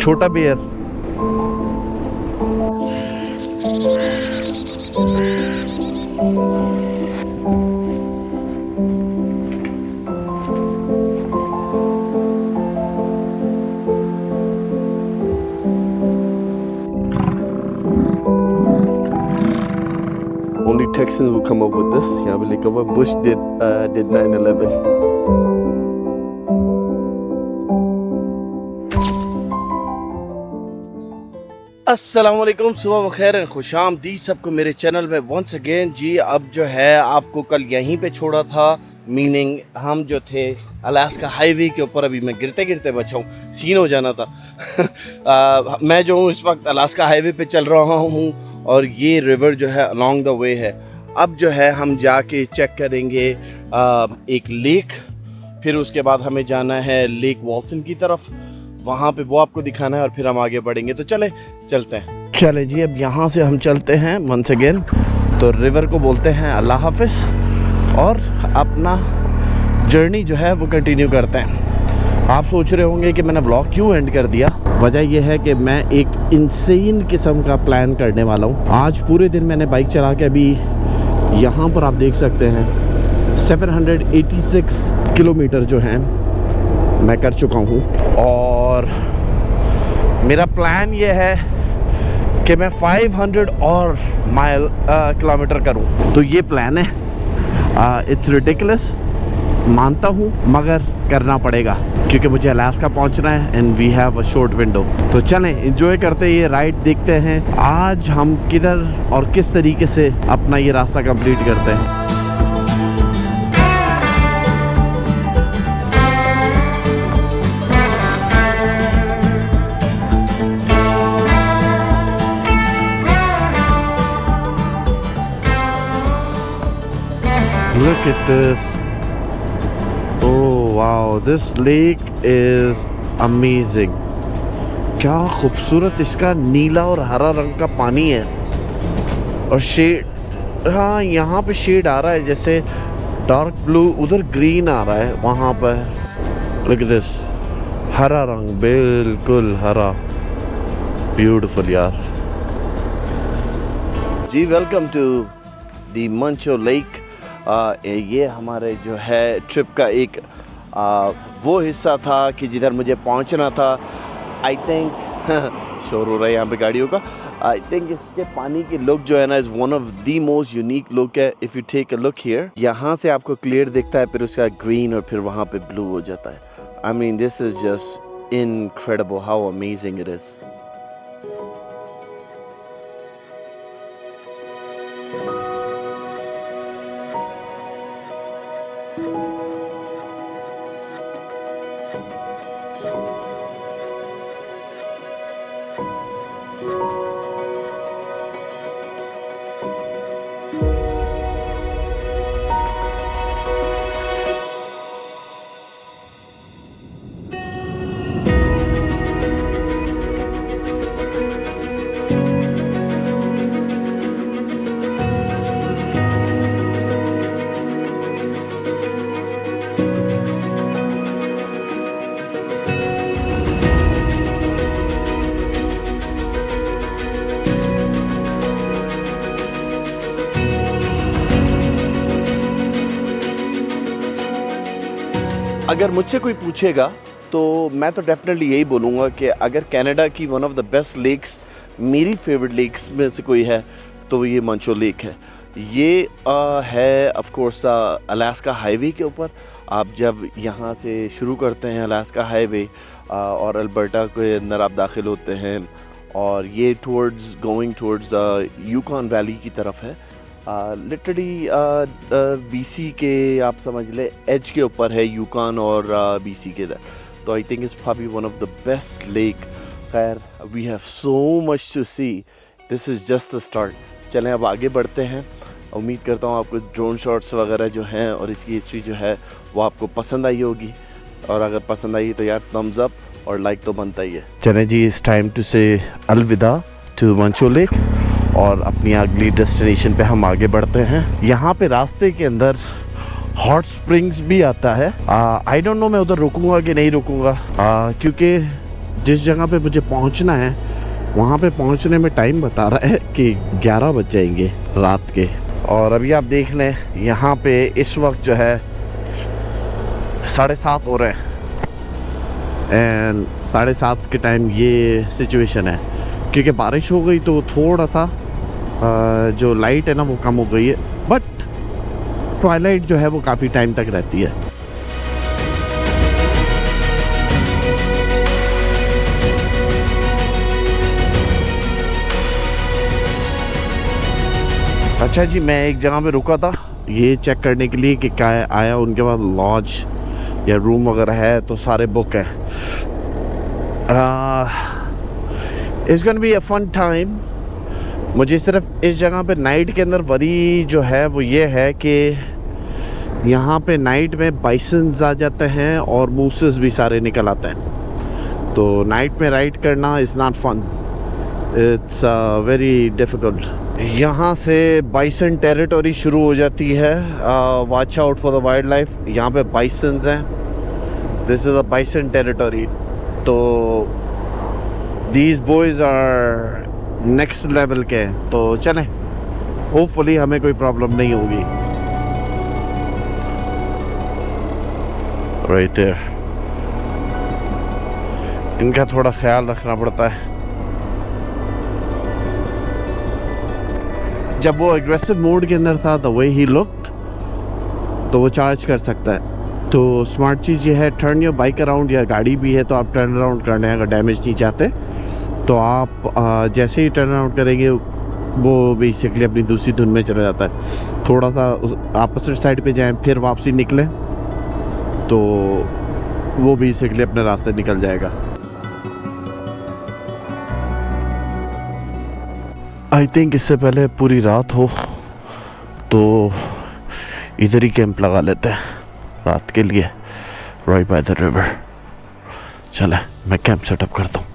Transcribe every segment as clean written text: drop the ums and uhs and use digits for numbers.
छोटा beer. Only Texans will come up with this. यहाँ पे लिखा हुआ Bush did 9/11. अस्सलामुअलैकुम, सुबह बखैर, खुशामदीद सबको मेरे चैनल में वंस अगेन। जी अब जो है आपको कल यहीं पे छोड़ा था, मीनिंग हम जो थे अलास्का हाईवे के ऊपर। अभी मैं गिरते गिरते बचा हूँ, सीन हो जाना था। मैं जो हूँ इस वक्त अलास्का हाईवे पे चल रहा हूँ और ये रिवर जो है अलॉन्ग द वे है। अब जो है हम जाके चेक करेंगे एक लेक, फिर उसके बाद हमें जाना है लेक वॉल्सन की तरफ, वहाँ पे वो आपको दिखाना है और फिर हम आगे बढ़ेंगे। तो चलते हैं। चले जी, अब यहाँ से हम चलते हैं वंस अगेन। तो रिवर को बोलते हैं अल्लाह हाफिज़ और अपना जर्नी जो है वो कंटिन्यू करते हैं। आप सोच रहे होंगे कि मैंने व्लॉग क्यों एंड कर दिया। वजह यह है कि मैं एक इंसेन किस्म का प्लान करने वाला हूँ। आज पूरे दिन मैंने बाइक चला के, अभी यहाँ पर आप देख सकते हैं 786 किलोमीटर जो है मैं कर चुका हूँ। और मेरा प्लान ये है कि मैं 500 और किलोमीटर करूँ। तो ये प्लान है। इट्स रिडिकुलस, मानता हूँ, मगर करना पड़ेगा क्योंकि मुझे अलास्का पहुंचना है and we have a short window. तो चलें एंजॉय करते ये राइड, देखते हैं आज हम किधर और किस तरीके से अपना ये रास्ता कंप्लीट करते हैं। Look at this. Oh wow, this lake is amazing. क्या खूबसूरत इसका नीला और हरा रंग का पानी है और शेड, हाँ यहाँ पे शेड आ रहा है जैसे डार्क ब्लू, उधर ग्रीन आ रहा है वहाँ पर। Look at this, हरा रंग, बिल्कुल हरा, ब्यूटीफुल यार। जी वेलकम टू दी मंचो लेक। ये हमारे जो है ट्रिप का एक वो हिस्सा था कि जिधर मुझे पहुंचना था। आई थिंक शोर हो रहा है यहाँ पे गाड़ियों का। आई थिंक इसके पानी की लुक जो है ना is one of the most unique look है। If you take a look here, यहाँ से आपको क्लियर दिखता है, फिर उसका ग्रीन और फिर वहाँ पे ब्लू हो जाता है। I mean this is just incredible how amazing it is. अगर मुझसे कोई पूछेगा तो मैं तो डेफिनेटली यही बोलूँगा कि अगर कनाडा की one of the best lakes, मेरी फेवरेट लेक्स में से कोई है तो ये मंचो लेक है। ये है ऑफ कोर्स अलास्का हाईवे के ऊपर। आप जब यहाँ से शुरू करते हैं अलास्का हाईवे और अल्बर्टा के अंदर आप दाखिल होते हैं और ये गोइंग टूवर्ड्स यूकॉन वैली की तरफ है। लिटरली बीसी के आप समझ ले एज के ऊपर है यूकॉन और बीसी के इधर। तो I think it's probably one of the best lake. खैर we have so much to see, this is just the start. चलें अब आगे बढ़ते हैं। उम्मीद करता हूँ आपको ड्रोन शॉट्स वगैरह जो हैं और इसकी हिस्ट्री जो है वो आपको पसंद आई होगी, और अगर पसंद आई तो यार थम्स अप और लाइक तो बनता ही है। चलें जी, इट्स टाइम टू से अलविदा टू मंचो लेक और अपनी अगली डेस्टिनेशन पे हम आगे बढ़ते हैं। यहाँ पे रास्ते के अंदर हॉट स्प्रिंग्स भी आता है। आई डोंट नो मैं उधर रुकूंगा कि नहीं रुकूंगा, क्योंकि जिस जगह पे मुझे पहुंचना है वहाँ पे पहुंचने में टाइम बता रहा है कि 11 बज जाएंगे रात के। और अभी आप देख लें यहाँ पे इस वक्त जो है 7:30 हो रहे हैं एंड 7:30 के टाइम ये सिचुएशन है, क्योंकि बारिश हो गई तो थोड़ा सा जो लाइट है ना वो कम हो गई है, बट ट्वाइलाइट जो है वो काफ़ी टाइम तक रहती है। अच्छा जी, मैं एक जगह पे रुका था ये चेक करने के लिए कि क्या आया उनके पास लॉज या रूम वगैरह है, तो सारे बुक है। It's gonna be a fun time. मुझे सिर्फ इस जगह पे नाइट के अंदर वरी जो है वो ये है कि यहाँ पे नाइट में बाइसन्स आ जाते हैं और मूसेस भी सारे निकल आते हैं, तो नाइट में राइड करना is not fun, it's very difficult. यहाँ से बाइसन टेरिटरी शुरू हो जाती है। Watch out for the wildlife. यहाँ पे बाइसन्स हैं, this is a bison territory. तो these boys are next level के हैं, तो चलें, होपफुली हमें कोई प्रॉब्लम नहीं होगी। राइट देयर, इनका थोड़ा ख्याल रखना पड़ता है। जब वो एग्रेसिव मोड के अंदर था द वे ही लुक्ड, तो वो चार्ज कर सकता है। तो स्मार्ट चीज़ ये है, टर्न योर बाइक अराउंड, या गाड़ी भी है तो आप टर्न अराउंड करने अगर डैमेज नहीं चाहते तो आप जैसे ही टर्न अराउंड करेंगे वो बेसिकली अपनी दूसरी धुन में चला जाता है। थोड़ा सा अपोजिट साइड पे जाएं फिर वापसी निकलें तो वो बेसिकली अपने रास्ते निकल जाएगा। आई थिंक इससे पहले पूरी रात हो तो इधर ही कैंप लगा लेते हैं रात के लिए, राइट बाय द रिवर। चले मैं कैंप सेटअप करता हूँ।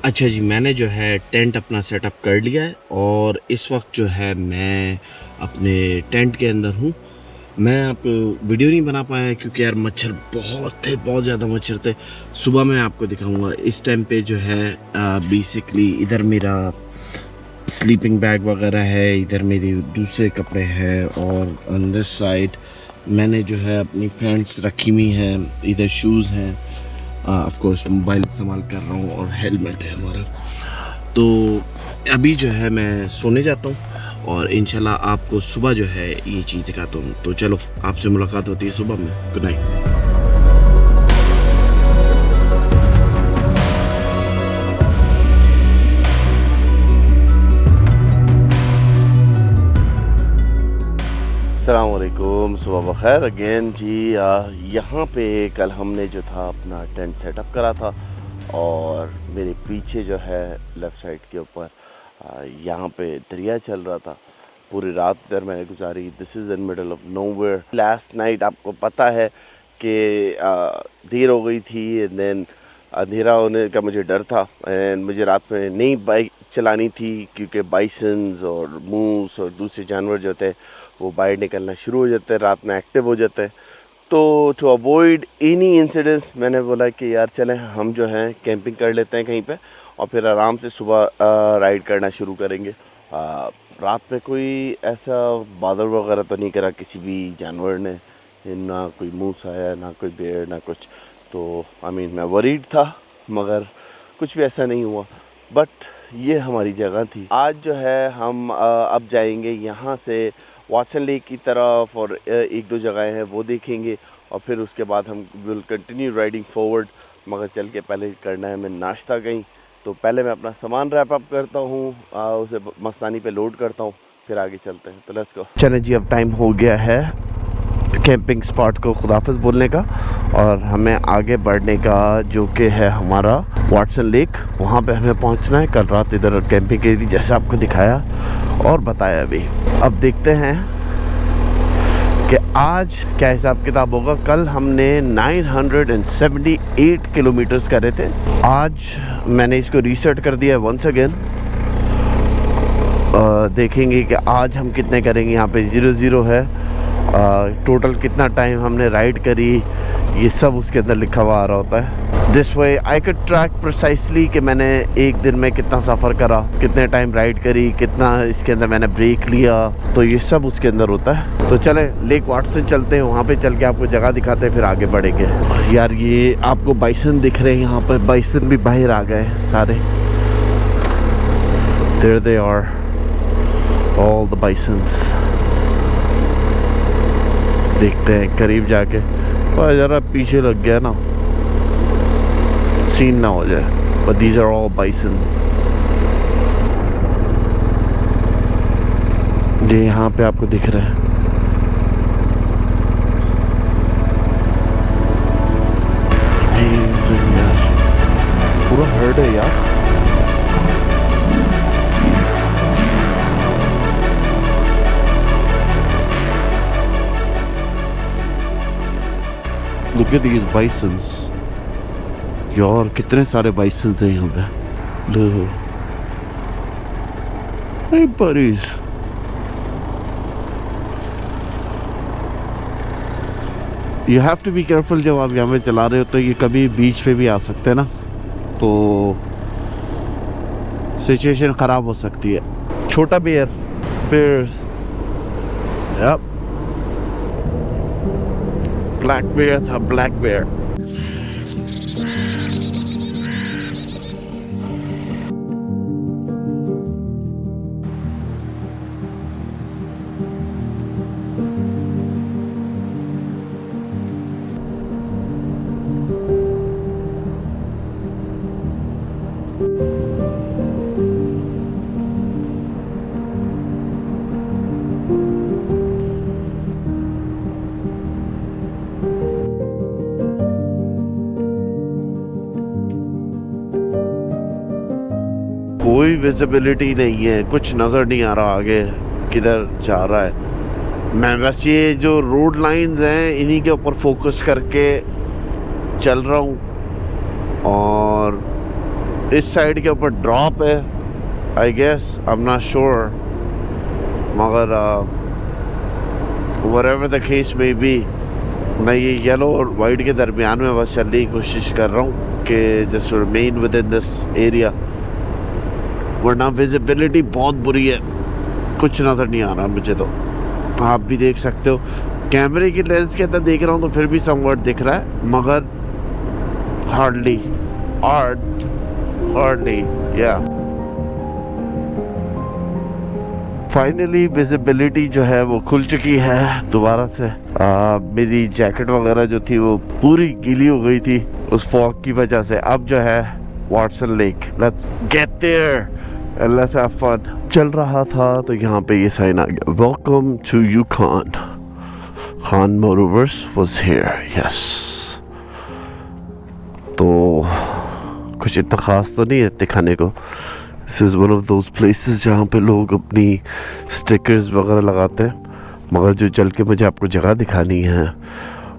अच्छा जी, मैंने जो है टेंट अपना सेटअप कर लिया है और इस वक्त जो है मैं अपने टेंट के अंदर हूँ। मैं आपको वीडियो नहीं बना पाया क्योंकि यार मच्छर बहुत थे, बहुत ज़्यादा मच्छर थे। सुबह मैं आपको दिखाऊंगा। इस टाइम पे जो है बेसिकली इधर मेरा स्लीपिंग बैग वगैरह है, इधर मेरे दूसरे कपड़े हैं और ऑन दिस साइड मैंने जो है अपनी पैंट्स रखी हुई हैं, इधर शूज़ हैं, ऑफ कोर्स मोबाइल इस्तेमाल कर रहा हूँ और हेलमेट है हमारा। तो अभी जो है मैं सोने जाता हूँ और इंशाल्लाह आपको सुबह जो है ये चीज़ दिखाता हूँ। तो चलो आपसे मुलाकात होती है सुबह में। Good night. अस्सलामुअलैकुम, सुबह बखैर अगेन जी। यहाँ पे कल हमने जो था अपना टेंट सेटअप करा था और मेरे पीछे जो है लेफ़्ट साइड के ऊपर यहाँ पे दरिया चल रहा था। पूरी रात इधर मैंने गुजारी। This is in middle of nowhere. Last night आपको पता है कि देर हो गई थी एंड देन अंधेरा होने का मुझे डर था एंड मुझे रात में नई बाइक चलानी थी क्योंकि बाइसन्स और मूस और दूसरे जानवर जो थे वो बाहर निकलना शुरू हो जाते हैं, रात में एक्टिव हो जाते हैं। तो टू अवॉइड एनी इंसिडेंट्स मैंने बोला कि यार चलें हम जो हैं कैंपिंग कर लेते हैं कहीं पे और फिर आराम से सुबह राइड करना शुरू करेंगे। रात में कोई ऐसा बादल वगैरह तो नहीं करा किसी भी जानवर ने, ना कोई मूस आया, ना कोई बेर, ना कुछ। तो मैं वरीड था मगर कुछ भी ऐसा नहीं हुआ। बट ये हमारी जगह थी। आज जो है हम अब जाएंगे यहाँ से वाटसन लेक की तरफ और एक दो जगहें हैं वो देखेंगे और फिर उसके बाद हम विल कंटिन्यू राइडिंग फॉरवर्ड। मगर चल के पहले करना है मैं नाश्ता कहीं, तो पहले मैं अपना सामान रैप अप करता हूँ, उसे मस्तानी पे लोड करता हूँ, फिर आगे चलते हैं। तो लेट्स गो। चलें जी, अब टाइम हो गया है कैंपिंग स्पॉट को खुदाफिज बोलने का और हमें आगे बढ़ने का, जो कि है हमारा वाटसन लेक। वहाँ पे हमें पहुँचना है। कल रात इधर कैंपिंग की थी जैसे आपको दिखाया और बताया भी। अब देखते हैं कि आज क्या हिसाब किताब होगा। कल हमने 978 किलोमीटर्स करे थे। आज मैंने इसको रीसेट कर दिया है वंस अगेन। देखेंगे कि आज हम कितने करेंगे। यहाँ पे 00 है। टोटल कितना टाइम हमने राइड करी ये सब उसके अंदर लिखा हुआ आ रहा होता है। This way I could track precisely कि मैंने एक दिन में कितना सफ़र करा, कितने टाइम राइड करी, कितना इसके अंदर मैंने ब्रेक लिया, तो ये सब उसके अंदर होता है। तो चले लेक वाटसन चलते हैं, वहाँ पे चल के आपको जगह दिखाते हैं, फिर आगे बढ़ेंगे। यार ये आपको बाइसन दिख रहे हैं, यहाँ पर बाइसन भी बाहर आ गए सारे। There they are, all the bisons। देखते हैं करीब जाके, और ज़रा पीछे लग गया ना, सीन ना हो जाए। But these are all bison। ये यहाँ पे आपको दिख रहा है। Amazing यार, पूरा हर्ड है यार। Look at these bisons। यार कितने सारे बाइसन्स हैं यहाँ पे। लो hey buddies। You have to be careful जब आप यहाँ पे चला रहे हो, तो ये कभी बीच पे भी आ सकते हैं ना, तो सिचुएशन ख़राब हो सकती है। छोटा बेयर फिर ब्लैक बेयर था, ब्लैक बेयर। कोई विजिबिलिटी नहीं है, कुछ नज़र नहीं आ रहा आगे किधर जा रहा है। मैं बस ये जो रोड लाइंस हैं इन्हीं के ऊपर फोकस करके चल रहा हूँ, और इस साइड के ऊपर ड्रॉप है I guess, I am not sure, मगर whatever the case may be, मैं ये येलो और वाइट के दरमियान में बस चलने की कोशिश कर रहा हूँ कि just remain with in this area, वरना विजिबिलिटी बहुत बुरी है, कुछ नज़र नहीं आ रहा मुझे। तो आप भी देख सकते हो, कैमरे की लेंस के अंदर देख रहा हूँ तो फिर भी समवट दिख रहा है, मगर हार्डली या फाइनली विजिबिलिटी जो है वो खुल चुकी है दोबारा से। मेरी जैकेट वगैरह जो थी वो पूरी गीली हो गई थी उस फॉग की वजह से। अब जो है Watson Lake, let's get there and let's have fun। चल रहा था तो यहाँ पे ये साइन आ गया, welcome to Yukon. Khan motors was here, yes. तो कुछ इतना ख़ास तो नहीं है दिखाने को। This is one of those places जहाँ पे लोग अपनी स्टिकर्स वगैरह लगाते हैं, मगर जो चल के मुझे आपको जगह दिखानी है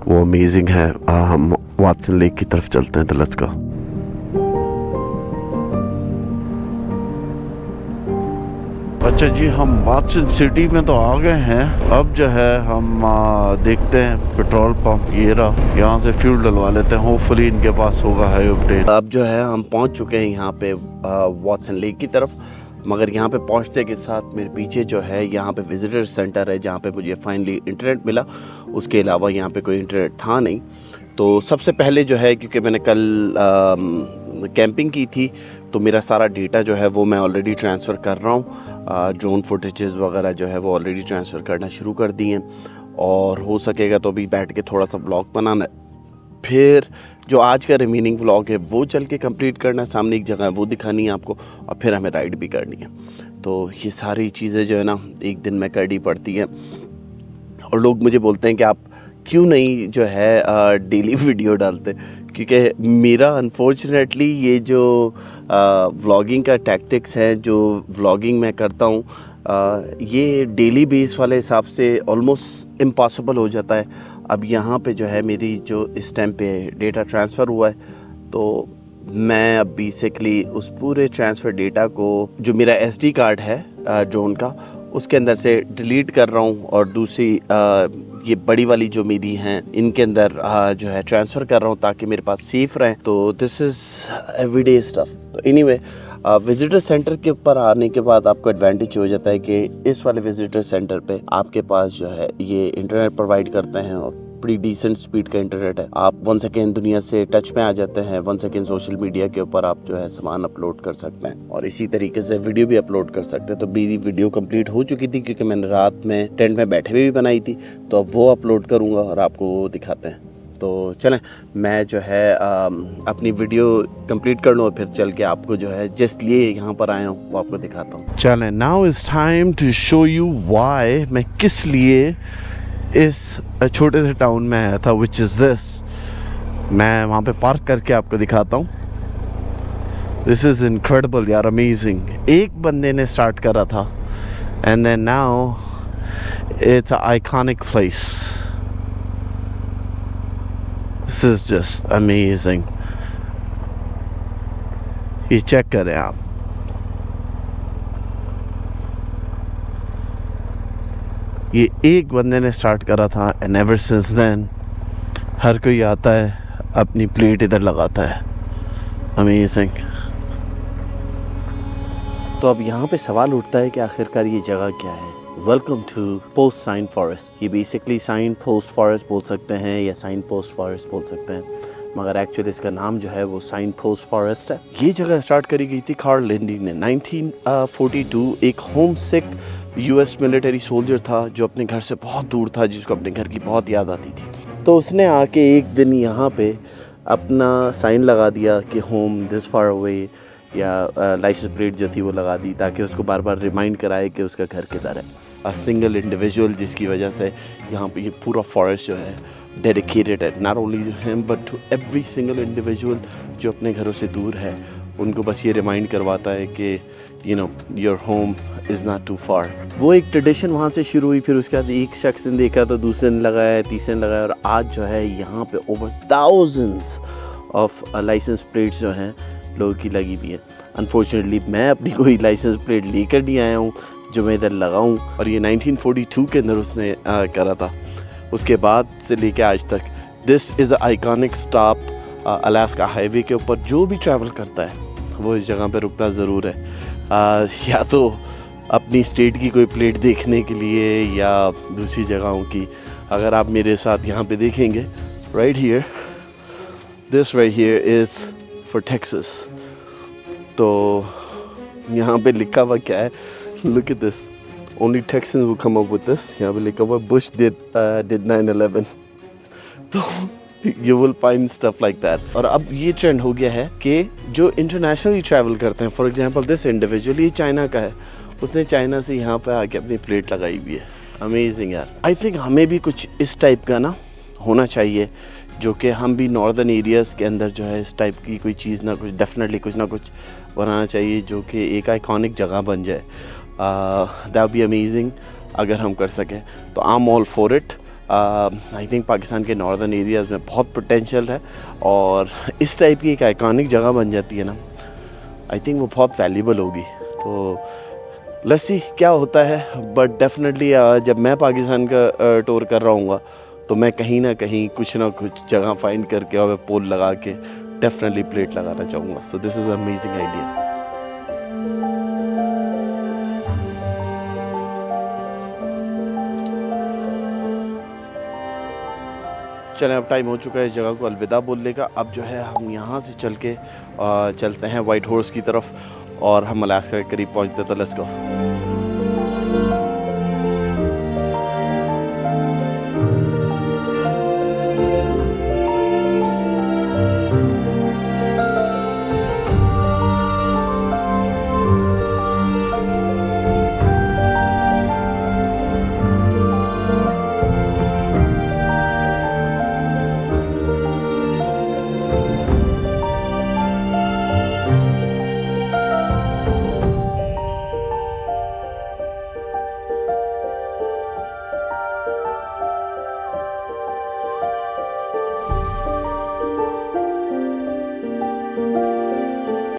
वो अमेजिंग है। हम वाटसन लेक की तरफ चलते हैं, तो लेट्स गो। अच्छा जी, हम वाटसन सिटी में तो आ गए हैं। अब जो है हम देखते हैं पेट्रोल पंप, ये रहा, यहाँ से फ्यूल डलवा लेते हैं, होपफुली इनके पास होगा हाई अपडेट। अब जो है हम पहुँच चुके हैं यहाँ पे वाटसन लेक की तरफ, मगर यहाँ पे पहुँचने के साथ मेरे पीछे जो है यहाँ पे विजिटर सेंटर है जहाँ पे मुझे फाइनली इंटरनेट मिला। उसके अलावा यहाँ पे कोई इंटरनेट था नहीं। तो सबसे पहले जो है, क्योंकि मैंने कल कैंपिंग की थी, तो मेरा सारा डेटा जो है वो मैं ऑलरेडी ट्रांसफ़र कर रहा हूँ। ड्रोन फुटेजेस वगैरह जो है वो ऑलरेडी ट्रांसफ़र करना शुरू कर दिए हैं, और हो सकेगा तो अभी बैठ के थोड़ा सा व्लॉग बनाना है। फिर जो आज का रिमेनिंग व्लॉग है वो चल के कंप्लीट करना है, सामने एक जगह है वो दिखानी है आपको, और फिर हमें राइड भी करनी है। तो ये सारी चीज़ें जो है ना एक दिन में करनी पड़ती हैं। और लोग मुझे बोलते हैं कि आप क्यों नहीं जो है डेली वीडियो डालते, क्योंकि मेरा अनफॉर्चुनेटली ये जो व्लॉगिंग का टैक्टिक्स है, जो व्लॉगिंग मैं करता हूँ, ये डेली बेस वाले हिसाब से ऑलमोस्ट इम्पॉसिबल हो जाता है। अब यहाँ पे जो है मेरी जो इस टाइम पे डेटा ट्रांसफ़र हुआ है, तो मैं अब बेसिकली उस पूरे ट्रांसफ़र डेटा को, जो मेरा SD कार्ड है ड्रोन का, उसके अंदर से डिलीट कर रहा हूँ, और दूसरी ये बड़ी वाली जो मेरी हैं इनके अंदर जो है ट्रांसफ़र कर रहा हूँ ताकि मेरे पास सेफ़ रहें। तो दिस इज़ एवरीडे स्टफ़। तो एनीवे विजिटर सेंटर के ऊपर आने के बाद आपको एडवांटेज हो जाता है कि इस वाले विजिटर सेंटर पे आपके पास जो है ये इंटरनेट प्रोवाइड करते हैं और बड़ी डिसेंट स्पीड का इंटरनेट है। आप 1 सेकेंड दुनिया से टच में आ जाते हैं, 1 सेकेंड सोशल मीडिया के ऊपर आप जो है सामान अपलोड कर सकते हैं और इसी तरीके से वीडियो भी अपलोड कर सकते हैं। तो मेरी वीडियो कंप्लीट हो चुकी थी क्योंकि मैंने रात में टेंट में बैठे हुए भी बनाई थी, तो अब वो अपलोड करूँगा और आपको वो दिखाते हैं। तो चलें मैं जो है अपनी वीडियो कंप्लीट कर लूँ और फिर चल के आपको जो है जिस लिए यहाँ पर आया हूँ वो आपको दिखाता हूँ। चलें, now is time to show you why मैं किस लिए इस छोटे से टाउन में आया था, विच इज़ दिस। मैं वहाँ पे पार्क करके आपको दिखाता हूँ। दिस इज़ इनक्रेडिबल यार, अमेजिंग। एक बंदे ने स्टार्ट करा था and then now it's a iconic place. This is just amazing. ये चेक करें आप, ये एक बंदे ने स्टार्ट करा था एंड एवर सिंस देन हर कोई आता है अपनी प्लेट इधर लगाता है। अमेजिंग। तो अब यहाँ पे सवाल उठता है कि आखिरकार ये जगह क्या है। Welcome to post sign forest. ये बेसिकली साइन पोस्ट फॉरेस्ट बोल सकते हैं या साइन पोस्ट फॉरेस्ट बोल सकते हैं, मगर एक्चुअली इसका नाम जो है वो साइन पोस्ट फॉरेस्ट है। ये जगह स्टार्ट करी गई थी कार्ल लिंडी ने 1942। एक होम सिक यूएस मिलिट्री सोल्जर था जो अपने घर से बहुत दूर था, जिसको अपने घर की बहुत याद आती थी। तो उसने आके एक दिन यहाँ पे अपना साइन लगा दिया कि होम दिस फार अवे, या लाइसेंस प्लेट जो थी वो लगा दी ताकि उसको बार बार रिमाइंड कराए कि उसका घर किधर है। अ सिंगल इंडिविजुअल, जिसकी वजह से यहाँ पे ये पूरा फॉरेस्ट जो है डेडिकेटेड है not only to him but to every single individual जो अपने घरों से दूर है। उनको बस ये रिमाइंड करवाता है कि you know your home is not too far. वो एक ट्रेडिशन वहाँ से शुरू हुई, फिर उसके बाद एक शख्स ने देखा तो दूसरे ने लगाया, तीसरे ने लगाया, और आज जो है यहाँ पे over thousands of licence plates जो हैं लोगों की लगी हुई है। अनफॉर्चुनेटली मैं अपनी कोई लाइसेंस प्लेट लेकर नहीं आया हूँ जो मैं इधर लगाऊँ, और ये 1942 के अंदर उसने करा था। उसके बाद से लेके आज तक this is a iconic stop. Alaska highway के ऊपर जो भी ट्रैवल करता है वो इस जगह पे रुकता ज़रूर है, या तो अपनी स्टेट की कोई प्लेट देखने के लिए या दूसरी जगहों की। अगर आप मेरे साथ यहाँ पे देखेंगे, right here, this right here is for Texas. तो यहाँ पे लिखा हुआ क्या है, look at this, only Texans will come up with this. यहाँ पे लिखा हुआ बुश डिड 9/11। तो you will find stuff like that. और अब ये ट्रेंड हो गया है कि जो इंटरनेशनली ट्रैवल करते हैं, फॉर एग्जांपल दिस इंडिविजुअल, ये चाइना का है, उसने चाइना से यहाँ पे आके अपनी प्लेट लगाई हुई है। अमेजिंग यार। आई थिंक हमें भी कुछ इस टाइप का ना होना चाहिए, जो कि हम भी नॉर्दर्न एरियाज़ के अंदर जो है इस टाइप की कोई चीज़ ना कुछ डेफिनेटली कुछ ना कुछ बनाना चाहिए जो कि एक आइकॉनिक जगह बन जाए। दैट बी अमेजिंग अगर हम कर सकें तो। I am all for it. I think Pakistan के नॉर्दर्न एरियाज़ में बहुत पोटेंशियल है, और इस टाइप की एक आइकॉनिक जगह बन जाती है ना, आई थिंक वो बहुत वैल्यूबल होगी। तो लेट्स सी क्या होता है, बट डेफिनेटली जब मैं पाकिस्तान का टूर कर रहा हूँगा तो मैं कहीं ना कहीं कुछ ना कुछ जगह फाइंड करके और पोल लगा के डेफिनेटली प्लेट लगाना चाहूँगा। So this is amazing idea. चलें, अब टाइम हो चुका है इस जगह को अलविदा बोलने का। अब जो है हम यहाँ से चल के चलते हैं वाइट हॉर्स की तरफ, और हम अलास्का के करीब पहुँचते। तो लेट्स गो।